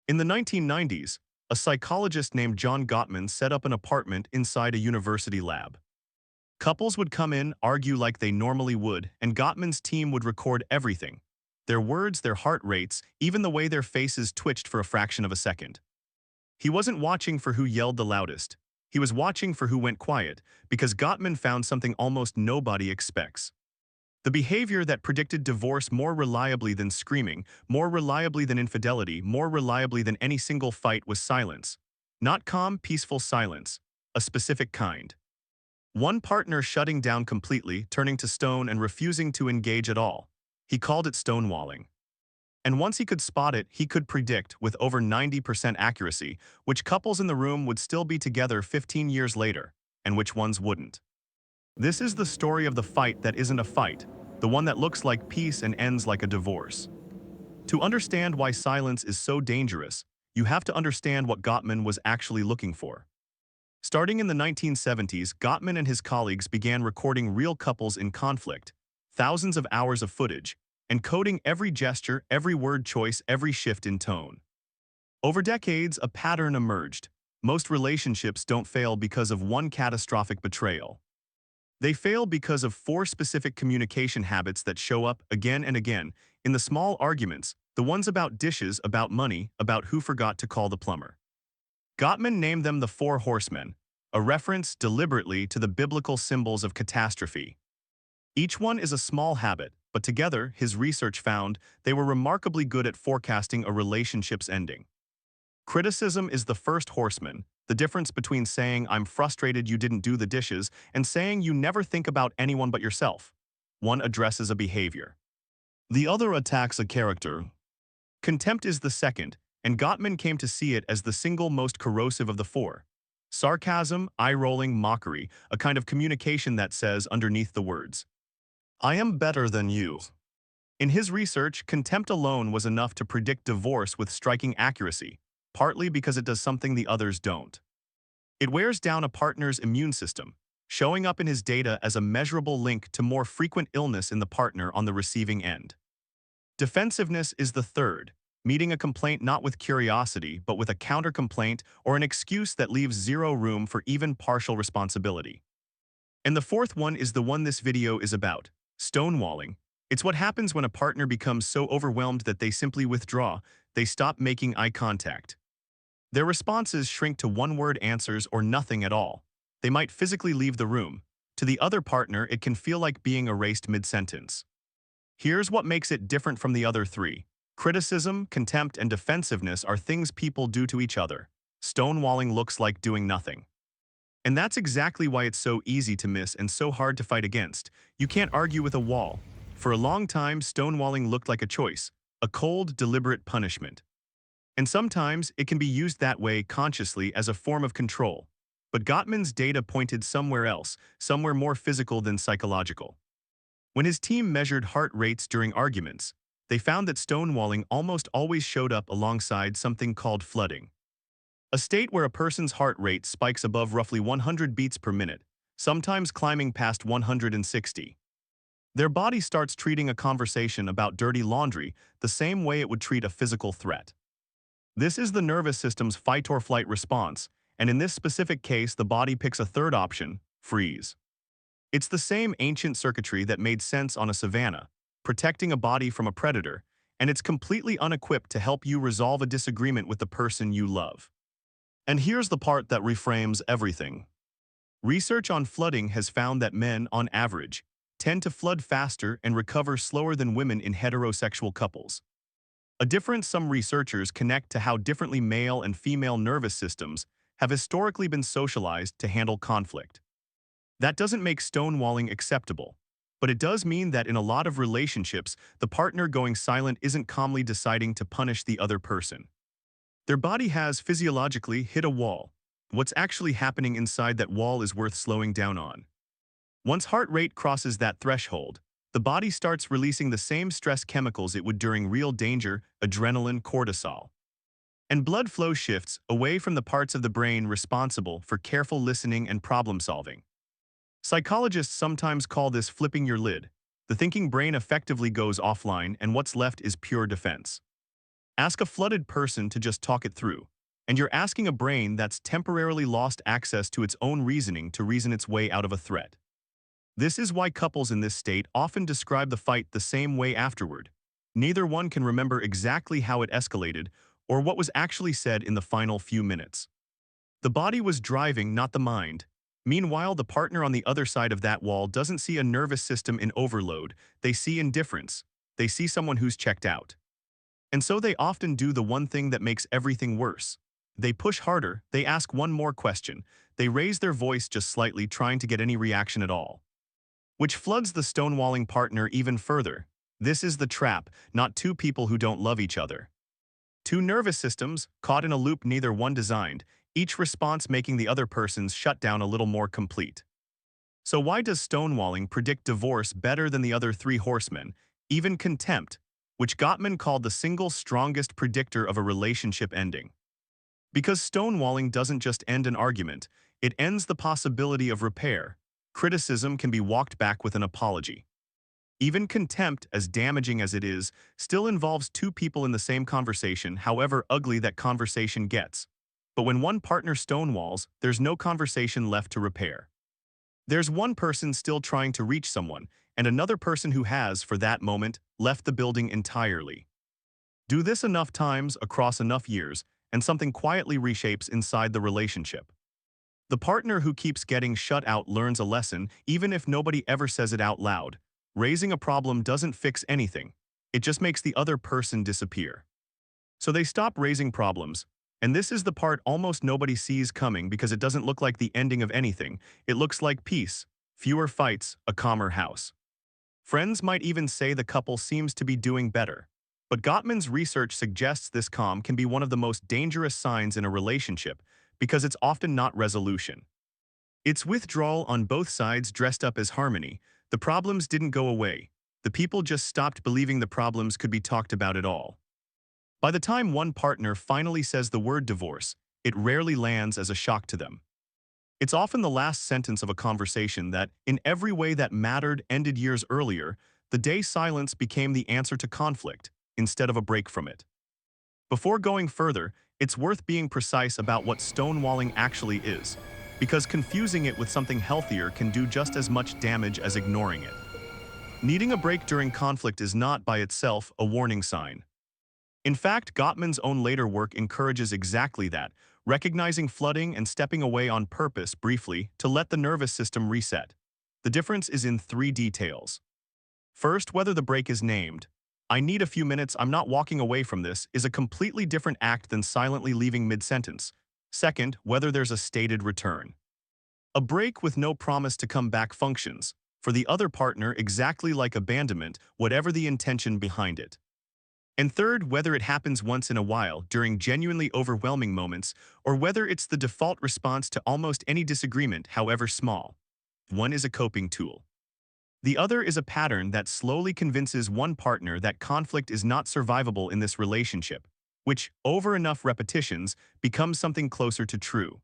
In the 1990s, a psychologist named John Gottman set up an apartment inside a university lab. Couples would come in, argue like they normally would, and Gottman's team would record everything. Their words, their heart rates, even the way their faces twitched for a fraction of a second. He wasn't watching for who yelled the loudest. He was watching for who went quiet, because Gottman found something almost nobody expects. The behavior that predicted divorce more reliably than screaming, more reliably than infidelity, more reliably than any single fight was silence. Not calm, peaceful silence. A specific kind. One partner shutting down completely, turning to stone and refusing to engage at all. He called it stonewalling. And once he could spot it, he could predict, with over 90% accuracy, which couples in the room would still be together 15 years later, and which ones wouldn't. This is the story of the fight that isn't a fight, the one that looks like peace and ends like a divorce. To understand why silence is so dangerous, you have to understand what Gottman was actually looking for. Starting in the 1970s, Gottman and his colleagues began recording real couples in conflict, thousands of hours of footage, encoding every gesture, every word choice, every shift in tone. Over decades, a pattern emerged. Most relationships don't fail because of one catastrophic betrayal. They fail because of four specific communication habits that show up again and again in the small arguments, the ones about dishes, about money, about who forgot to call the plumber. Gottman named them the Four Horsemen, a reference deliberately to the biblical symbols of catastrophe. Each one is a small habit, but together, his research found, they were remarkably good at forecasting a relationship's ending. Criticism is the first horseman, the difference between saying, "I'm frustrated you didn't do the dishes," and saying you never think about anyone but yourself. One addresses a behavior. The other attacks a character. Contempt is the second, and Gottman came to see it as the single most corrosive of the four. Sarcasm, eye-rolling, mockery, a kind of communication that says underneath the words, "I am better than you." In his research, contempt alone was enough to predict divorce with striking accuracy, partly because it does something the others don't. It wears down a partner's immune system, showing up in his data as a measurable link to more frequent illness in the partner on the receiving end. Defensiveness is the third, meeting a complaint not with curiosity but with a counter-complaint or an excuse that leaves zero room for even partial responsibility. And the fourth one is the one this video is about, stonewalling. It's what happens when a partner becomes so overwhelmed that they simply withdraw, they stop making eye contact. Their responses shrink to one-word answers or nothing at all. They might physically leave the room. To the other partner, it can feel like being erased mid-sentence. Here's what makes it different from the other three. Criticism, contempt, and defensiveness are things people do to each other. Stonewalling looks like doing nothing. And that's exactly why it's so easy to miss and so hard to fight against. You can't argue with a wall. For a long time, stonewalling looked like a choice, a cold, deliberate punishment. And sometimes it can be used that way consciously as a form of control. But Gottman's data pointed somewhere else, somewhere more physical than psychological. When his team measured heart rates during arguments, they found that stonewalling almost always showed up alongside something called flooding. A state where a person's heart rate spikes above roughly 100 beats per minute, sometimes climbing past 160. Their body starts treating a conversation about dirty laundry the same way it would treat a physical threat. This is the nervous system's fight-or-flight response, and in this specific case, the body picks a third option, freeze. It's the same ancient circuitry that made sense on a savanna, protecting a body from a predator, and it's completely unequipped to help you resolve a disagreement with the person you love. And here's the part that reframes everything. Research on flooding has found that men, on average, tend to flood faster and recover slower than women in heterosexual couples. A difference some researchers connect to how differently male and female nervous systems have historically been socialized to handle conflict. That doesn't make stonewalling acceptable, but it does mean that in a lot of relationships, the partner going silent isn't calmly deciding to punish the other person. Their body has physiologically hit a wall. What's actually happening inside that wall is worth slowing down on. Once heart rate crosses that threshold, the body starts releasing the same stress chemicals it would during real danger, adrenaline, cortisol. And blood flow shifts away from the parts of the brain responsible for careful listening and problem solving. Psychologists sometimes call this flipping your lid. The thinking brain effectively goes offline and what's left is pure defense. Ask a flooded person to just talk it through, and you're asking a brain that's temporarily lost access to its own reasoning to reason its way out of a threat. This is why couples in this state often describe the fight the same way afterward. Neither one can remember exactly how it escalated or what was actually said in the final few minutes. The body was driving, not the mind. Meanwhile, the partner on the other side of that wall doesn't see a nervous system in overload. They see indifference. They see someone who's checked out. And so they often do the one thing that makes everything worse. They push harder, they ask one more question, they raise their voice just slightly trying to get any reaction at all. Which floods the stonewalling partner even further. This is the trap, not two people who don't love each other. Two nervous systems, caught in a loop neither one designed, each response making the other person's shutdown a little more complete. So why does stonewalling predict divorce better than the other three horsemen, even contempt, which Gottman called the single strongest predictor of a relationship ending? Because stonewalling doesn't just end an argument, it ends the possibility of repair. Criticism can be walked back with an apology. Even contempt, as damaging as it is, still involves two people in the same conversation, however ugly that conversation gets. But when one partner stonewalls, there's no conversation left to repair. There's one person still trying to reach someone, and another person who has, for that moment, left the building entirely. Do this enough times, across enough years, and something quietly reshapes inside the relationship. The partner who keeps getting shut out learns a lesson, even if nobody ever says it out loud. Raising a problem doesn't fix anything. It just makes the other person disappear. So they stop raising problems, and this is the part almost nobody sees coming because it doesn't look like the ending of anything. It looks like peace, fewer fights, a calmer house. Friends might even say the couple seems to be doing better. But Gottman's research suggests this calm can be one of the most dangerous signs in a relationship because it's often not resolution. It's withdrawal on both sides dressed up as harmony. The problems didn't go away. The people just stopped believing the problems could be talked about at all. By the time one partner finally says the word divorce, it rarely lands as a shock to them. It's often the last sentence of a conversation that, in every way that mattered, ended years earlier. The day silence became the answer to conflict, instead of a break from it. Before going further, it's worth being precise about what stonewalling actually is, because confusing it with something healthier can do just as much damage as ignoring it. Needing a break during conflict is not, by itself, a warning sign. In fact, Gottman's own later work encourages exactly that, recognizing flooding and stepping away on purpose briefly to let the nervous system reset. The difference is in three details. First, whether the break is named. "I need a few minutes, I'm not walking away from this," is a completely different act than silently leaving mid-sentence. Second, whether there's a stated return. A break with no promise to come back functions, for the other partner, exactly like abandonment, whatever the intention behind it. And third, whether it happens once in a while, during genuinely overwhelming moments, or whether it's the default response to almost any disagreement, however small. One is a coping tool. The other is a pattern that slowly convinces one partner that conflict is not survivable in this relationship, which, over enough repetitions, becomes something closer to true.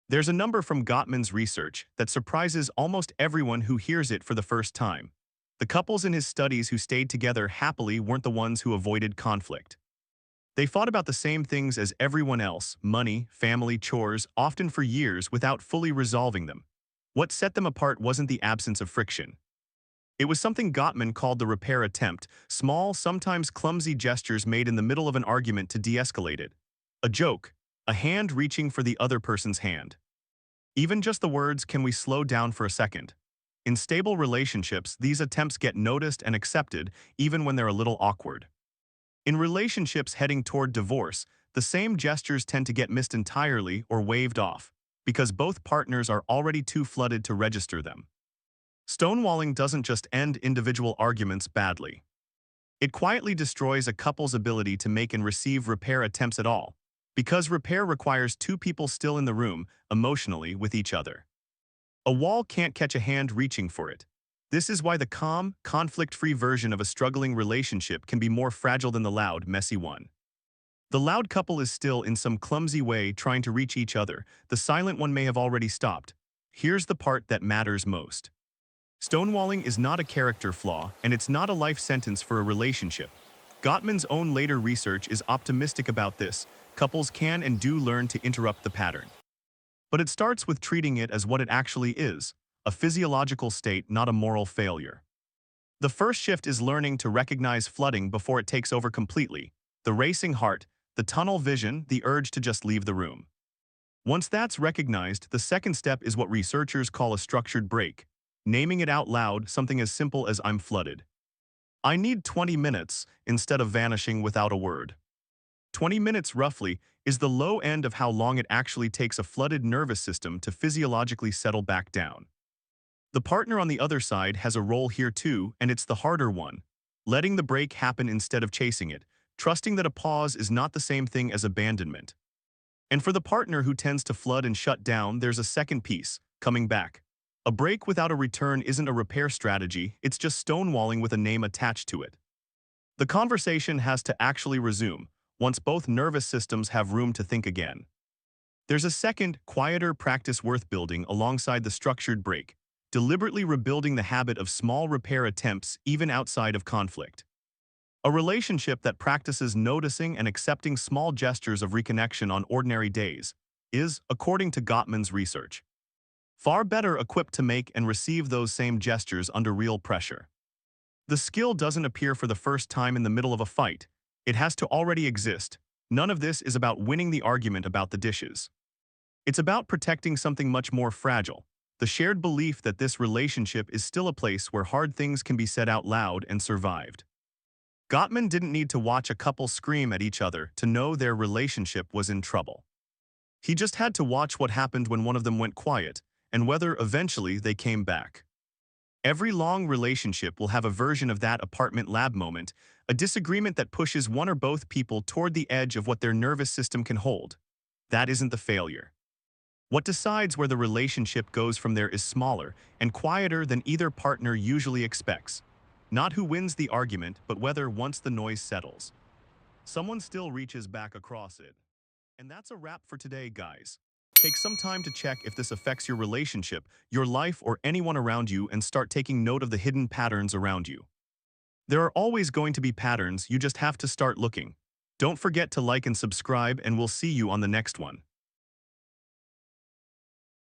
There's a number from Gottman's research that surprises almost everyone who hears it for the first time. The couples in his studies who stayed together happily weren't the ones who avoided conflict. They fought about the same things as everyone else: money, family, chores, often for years without fully resolving them. What set them apart wasn't the absence of friction. It was something Gottman called the repair attempt, small, sometimes clumsy gestures made in the middle of an argument to de-escalate it. A joke, a hand reaching for the other person's hand. Even just the words, "Can we slow down for a second?" In stable relationships, these attempts get noticed and accepted, even when they're a little awkward. In relationships heading toward divorce, the same gestures tend to get missed entirely or waved off, because both partners are already too flooded to register them. Stonewalling doesn't just end individual arguments badly. It quietly destroys a couple's ability to make and receive repair attempts at all, because repair requires two people still in the room, emotionally, with each other. A wall can't catch a hand reaching for it. This is why the calm, conflict-free version of a struggling relationship can be more fragile than the loud, messy one. The loud couple is still, in some clumsy way, trying to reach each other. The silent one may have already stopped. Here's the part that matters most. Stonewalling is not a character flaw, and it's not a life sentence for a relationship. Gottman's own later research is optimistic about this. Couples can and do learn to interrupt the pattern. But it starts with treating it as what it actually is, a physiological state, not a moral failure. The first shift is learning to recognize flooding before it takes over completely, the racing heart, the tunnel vision, the urge to just leave the room. Once that's recognized, the second step is what researchers call a structured break, naming it out loud, something as simple as "I'm flooded. I need 20 minutes," instead of vanishing without a word. 20 minutes, roughly, is the low end of how long it actually takes a flooded nervous system to physiologically settle back down. The partner on the other side has a role here too, and it's the harder one. Letting the break happen instead of chasing it, trusting that a pause is not the same thing as abandonment. And for the partner who tends to flood and shut down, there's a second piece, coming back. A break without a return isn't a repair strategy, it's just stonewalling with a name attached to it. The conversation has to actually resume, once both nervous systems have room to think again. There's a second, quieter practice worth building alongside the structured break, deliberately rebuilding the habit of small repair attempts even outside of conflict. A relationship that practices noticing and accepting small gestures of reconnection on ordinary days is, according to Gottman's research, far better equipped to make and receive those same gestures under real pressure. The skill doesn't appear for the first time in the middle of a fight. It has to already exist. None of this is about winning the argument about the dishes. It's about protecting something much more fragile, the shared belief that this relationship is still a place where hard things can be said out loud and survived. Gottman didn't need to watch a couple scream at each other to know their relationship was in trouble. He just had to watch what happened when one of them went quiet, and whether eventually they came back. Every long relationship will have a version of that apartment lab moment, a disagreement that pushes one or both people toward the edge of what their nervous system can hold. That isn't the failure. What decides where the relationship goes from there is smaller and quieter than either partner usually expects. Not who wins the argument, but whether, once the noise settles, someone still reaches back across it. And that's a wrap for today, guys. Take some time to check if this affects your relationship, your life, or anyone around you, and start taking note of the hidden patterns around you. There are always going to be patterns, you just have to start looking. Don't forget to like and subscribe, and we'll see you on the next one.